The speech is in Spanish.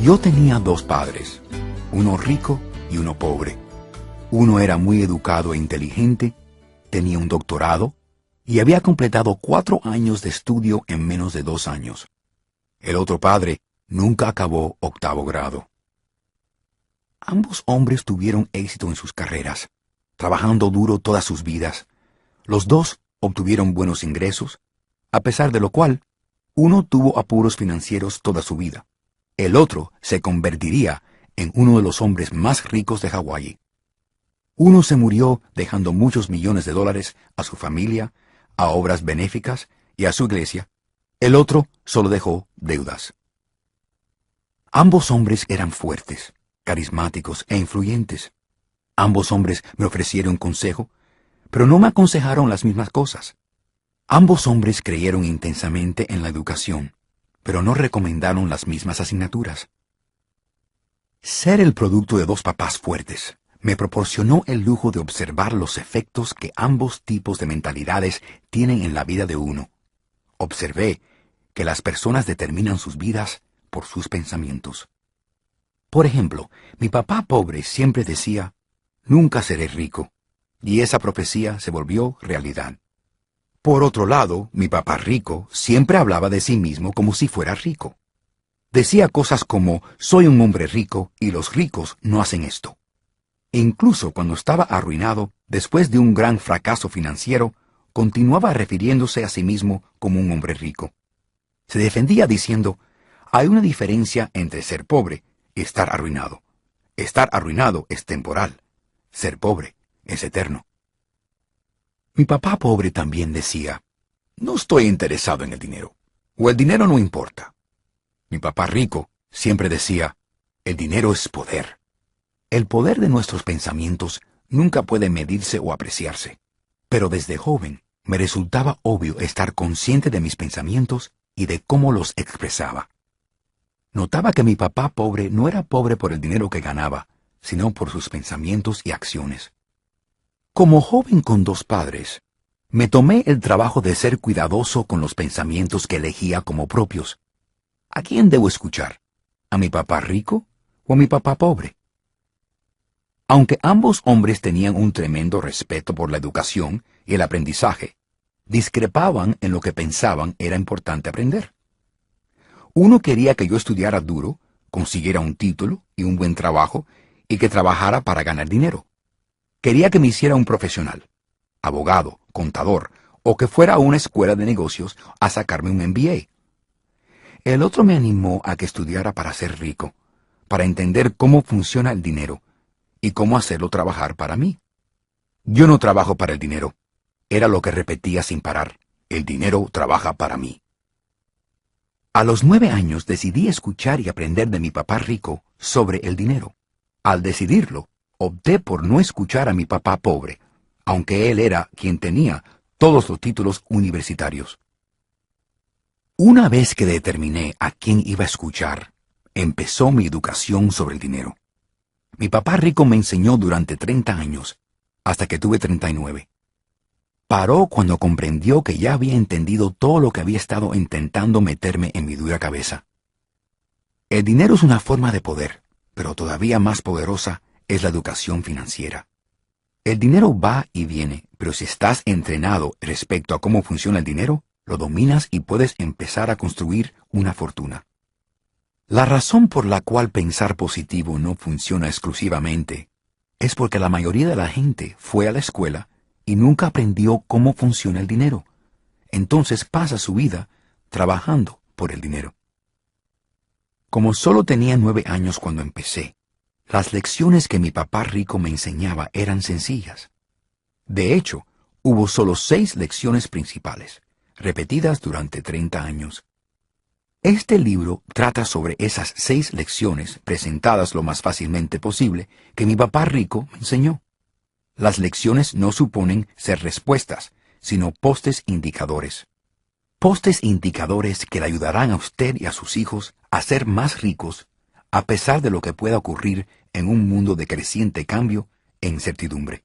Yo tenía dos padres, uno rico y uno pobre. Uno era muy educado e inteligente, tenía un doctorado y había completado 4 años de estudio en menos de 2 años. El otro padre nunca acabó 8º grado. Ambos hombres tuvieron éxito en sus carreras, trabajando duro todas sus vidas. Los dos obtuvieron buenos ingresos, a pesar de lo cual, uno tuvo apuros financieros toda su vida. El otro se convertiría en uno de los hombres más ricos de Hawái. Uno se murió dejando muchos millones de dólares a su familia, a obras benéficas y a su iglesia. El otro solo dejó deudas. Ambos hombres eran fuertes, carismáticos e influyentes. Ambos hombres me ofrecieron consejo, pero no me aconsejaron las mismas cosas. Ambos hombres creyeron intensamente en la educación, pero no recomendaron las mismas asignaturas. Ser el producto de dos papás fuertes me proporcionó el lujo de observar los efectos que ambos tipos de mentalidades tienen en la vida de uno. Observé que las personas determinan sus vidas por sus pensamientos. Por ejemplo, mi papá pobre siempre decía, «Nunca seré rico», y esa profecía se volvió realidad. Por otro lado, mi papá rico siempre hablaba de sí mismo como si fuera rico. Decía cosas como, «Soy un hombre rico y los ricos no hacen esto». E incluso cuando estaba arruinado, después de un gran fracaso financiero, continuaba refiriéndose a sí mismo como un hombre rico. Se defendía diciendo, «Hay una diferencia entre ser pobre y estar arruinado. Estar arruinado es temporal. Ser pobre es eterno». Mi papá pobre también decía, «No estoy interesado en el dinero, o el dinero no importa». Mi papá rico siempre decía, «El dinero es poder». El poder de nuestros pensamientos nunca puede medirse o apreciarse, pero desde joven me resultaba obvio estar consciente de mis pensamientos y de cómo los expresaba. Notaba que mi papá pobre no era pobre por el dinero que ganaba, sino por sus pensamientos y acciones. Como joven con 2 padres, me tomé el trabajo de ser cuidadoso con los pensamientos que elegía como propios. ¿A quién debo escuchar? ¿A mi papá rico o a mi papá pobre? Aunque ambos hombres tenían un tremendo respeto por la educación y el aprendizaje, discrepaban en lo que pensaban era importante aprender. Uno quería que yo estudiara duro, consiguiera un título y un buen trabajo y que trabajara para ganar dinero. Quería que me hiciera un profesional, abogado, contador, o que fuera a una escuela de negocios a sacarme un MBA. El otro me animó a que estudiara para ser rico, para entender cómo funciona el dinero y cómo hacerlo trabajar para mí. Yo no trabajo para el dinero. Era lo que repetía sin parar. El dinero trabaja para mí. A los 9 años decidí escuchar y aprender de mi papá rico sobre el dinero. Al decidirlo, opté por no escuchar a mi papá pobre, aunque él era quien tenía todos los títulos universitarios. Una vez que determiné a quién iba a escuchar, empezó mi educación sobre el dinero. Mi papá rico me enseñó durante 30 años, hasta que tuve 39. Paró cuando comprendió que ya había entendido todo lo que había estado intentando meterme en mi dura cabeza. El dinero es una forma de poder, pero todavía más poderosa es la educación financiera. El dinero va y viene, pero si estás entrenado respecto a cómo funciona el dinero, lo dominas y puedes empezar a construir una fortuna. La razón por la cual pensar positivo no funciona exclusivamente es porque la mayoría de la gente fue a la escuela y nunca aprendió cómo funciona el dinero. Entonces pasa su vida trabajando por el dinero. Como solo tenía 9 años cuando empecé, las lecciones que mi papá rico me enseñaba eran sencillas. De hecho, hubo solo 6 lecciones principales, repetidas durante 30 años. Este libro trata sobre esas 6 lecciones presentadas lo más fácilmente posible que mi papá rico me enseñó. Las lecciones no suponen ser respuestas, sino postes indicadores. Postes indicadores que le ayudarán a usted y a sus hijos a ser más ricos, a pesar de lo que pueda ocurrir en un mundo de creciente cambio e incertidumbre.